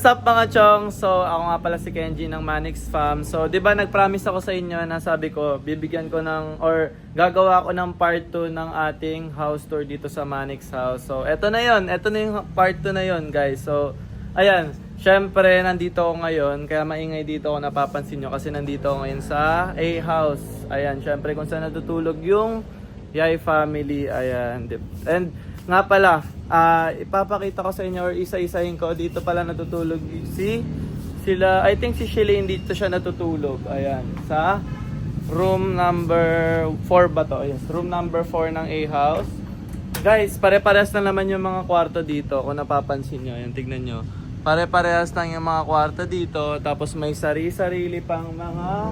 What's up mga chong? So ako nga pala si Kenji ng Manix Fam. So 'di ba nag-promise ako sa inyo na sabi ko bibigyan ko ng or gagawa ko ng part 2 ng ating house tour dito sa Manix House. So eto na 'yon. Eto na yung part 2 na 'yon, guys. So ayan, syempre nandito ako ngayon kaya maingay dito ako napapansin nyo kasi nandito ako ngayon sa A house. Ayan, syempre kung saan natutulog yung Yay family. Ayan. And nga pala, ipapakita ko sa inyo or isa-isahin ko. Dito pala natutulog sila. I think si Shelly dito siya natutulog. Ayan. Sa room number 4 ba to? Yes. Room number 4 ng A house. Guys, pare-parehas na naman yung mga kwarto dito. Kung napapansin nyo. Ayan, tignan nyo. Pare-parehas lang yung mga kwarto dito. Tapos may sarili-sarili pang mga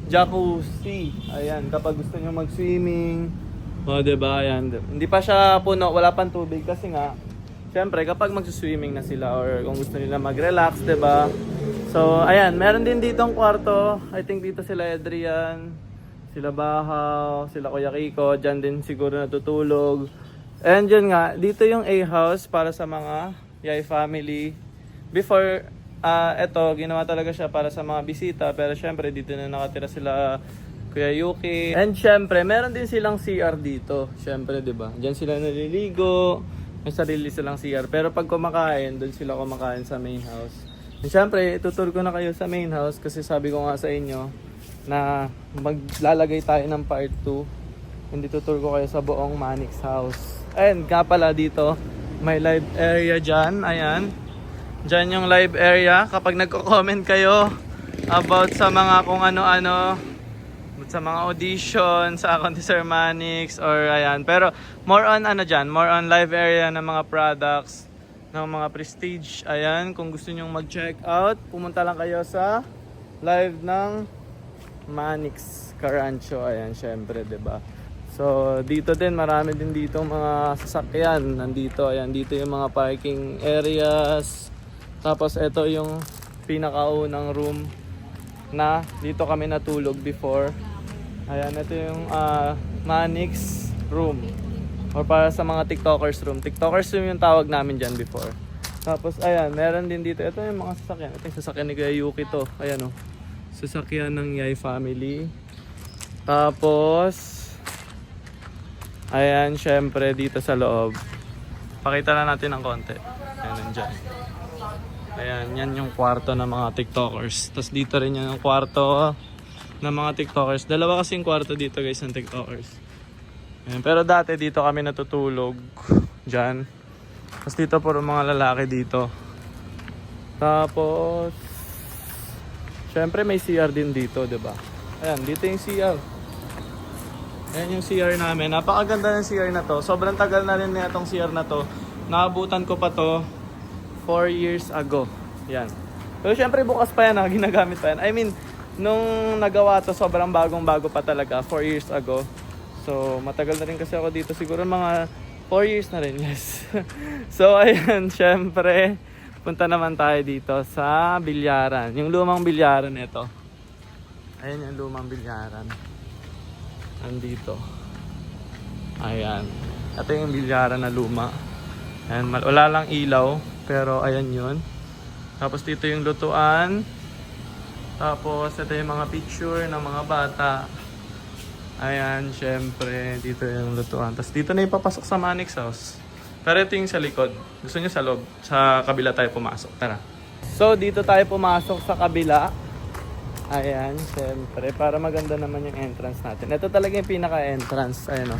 jacuzzi. Ayan. Kapag gusto nyo mag-swimming. O, diba? Ayan. Hindi pa siya puno, wala pang tubig kasi nga, syempre, kapag mag-swimming na sila or kung gusto nila mag-relax, diba? So, ayan, meron din ditong kwarto. I think dito sila Adrian, sila Bahaw, sila Kuya Kiko, dyan din siguro natutulog. And yun nga, dito yung A house para sa mga Yay family. Before, eto, ginawa talaga siya para sa mga bisita, pero syempre, dito na nakatira sila Kuya Yuki. And syempre, meron din silang CR dito. Syempre, 'di ba? Diyan sila naliligo. May sarili silang CR. Pero pag kumakain, doon sila kumakain sa main house. And syempre, tutur ko na kayo sa main house kasi sabi ko nga sa inyo na maglalagay tayo ng part 2. Hindi tutur ko kayo sa buong Manix house. And nga pala dito, may live area diyan. Ayan. Diyan yung live area. Kapag nagko-comment kayo about sa mga kung ano-ano, sa mga audition, sa account ni Sir Manix or ayan. Pero more on ano dyan, more on live area ng mga products, ng mga prestige. Ayan, kung gusto nyong mag-check out, pumunta lang kayo sa live ng Manix Carancho. Ayan, syempre, 'di ba? So, dito din, marami din dito mga sasakyan. Nandito, ayan, dito yung mga parking areas. Tapos, ito yung pinakaunang room na dito kami natulog before. Ayan, ito yung Manix room. Or para sa mga TikTokers room. TikTokers room yung tawag namin dyan before. Tapos, ayan, meron din dito. Ito yung mga sasakyan. Ito yung sasakyan ni Kuya Yuki to. Ayan o. Sasakyan ng Yay family. Tapos, ayan, syempre dito sa loob. Pakita na natin ng konti. Ayan, nandyan. Ayan, yan yung kwarto ng mga TikTokers. Tapos dito rin yan yung kwarto ng mga TikTokers. Dalawa kasing kwarto dito guys ng TikTokers. Ayan, pero dati dito kami natutulog. Diyan. Tapos dito puro mga lalaki dito. Tapos, syempre may CR din dito, 'di ba? Ayan, dito yung CR. Ayan yung CR namin. Napakaganda ng CR na to. Sobrang tagal na rin na itong CR na to. Naabutan ko pa to 4 years ago. Yan. Pero syempre bukas pa yan, ginagamit pa yan. I mean, nung nagawa to, sobrang bagong-bago pa talaga, 4 years ago. So, matagal na rin kasi ako dito. Siguro mga 4 years na rin, yes. So, ayan, syempre, punta naman tayo dito sa bilyaran. Yung lumang bilyaran ito. Ayan yung lumang bilyaran. Nandito. Ayan. Ito yung bilyaran na luma. Ayan, wala lang ilaw. Pero ayan yun. Tapos dito yung lutuan. Tapos ito yung mga picture ng mga bata. Ayan, syempre. Dito yung lutuan. Tapos dito na ipapasok sa Manix house. Pero ito yung sa likod. Gusto nyo sa loob? Sa kabila tayo pumasok. Tara. So dito tayo pumasok sa kabila. Ayan, syempre. Para maganda naman yung entrance natin. Ito talaga yung pinaka-entrance. Ayan o.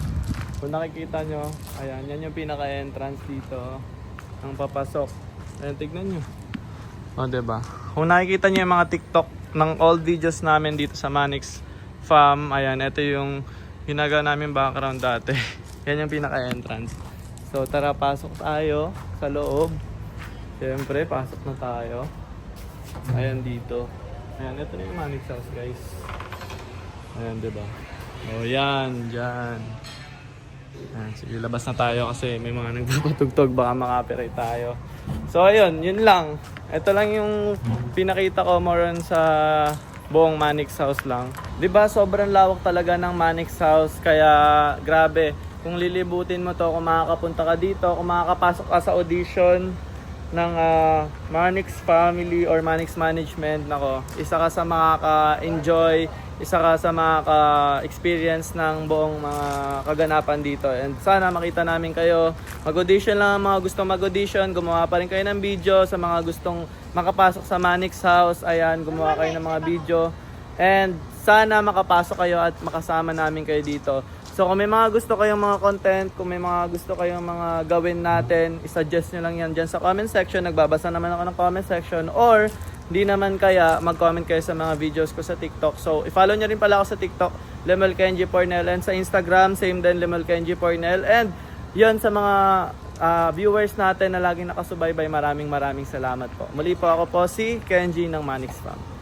Kung nakikita nyo, ayan, yan yung pinaka-entrance dito. Ang papasok. Ayan, tignan nyo. O, diba? Kung nakikita nyo yung mga TikTok ng old videos namin dito sa Manix Fam, ayan, ito yung ginagawa namin background dati. Yan yung pinaka-entrance. So, tara, pasok tayo sa loob. Siyempre, pasok na tayo. Ayan, dito. Ayan, ito na yung Manix house, guys. Ayan, diba? O, yan, dyan. Ayan, sige, labas na tayo kasi may mga nagpapatugtog, baka makapiright tayo. So ayun, yun lang. Ito lang yung pinakita ko more on sa buong Manix house lang. 'Di ba sobrang lawak talaga ng Manix house kaya grabe. Kung lilibutin mo to, kung makakapunta ka dito, kung makakapasok ka sa audition ng Manix family or Manix management. Nako, isa ka sa makaka-enjoy, isa ka sa makaka-experience ng buong mga kaganapan dito. And sana makita namin kayo. Mag-audition lang ang mga gustong mag-audition. Gumawa pa rin kayo ng video. Sa mga gustong makapasok sa Manix House, ayan, gumawa kayo ng mga video. And sana makapasok kayo at makasama namin kayo dito. So kung may mga gusto kayong mga content, kung may mga gusto kayong mga gawin natin, isuggest nyo lang yan dyan sa comment section. Nagbabasa naman ako ng comment section. Or hindi naman kaya, mag-comment kayo sa mga videos ko sa TikTok. So i-follow nyo rin pala ako sa TikTok, Lemel Kenji Pornel. And sa Instagram, same din, Lemel Kenji Pornel. And yon sa mga viewers natin na laging nakasubaybay, maraming salamat po. Muli po ako po si Kenji ng Manix Fam.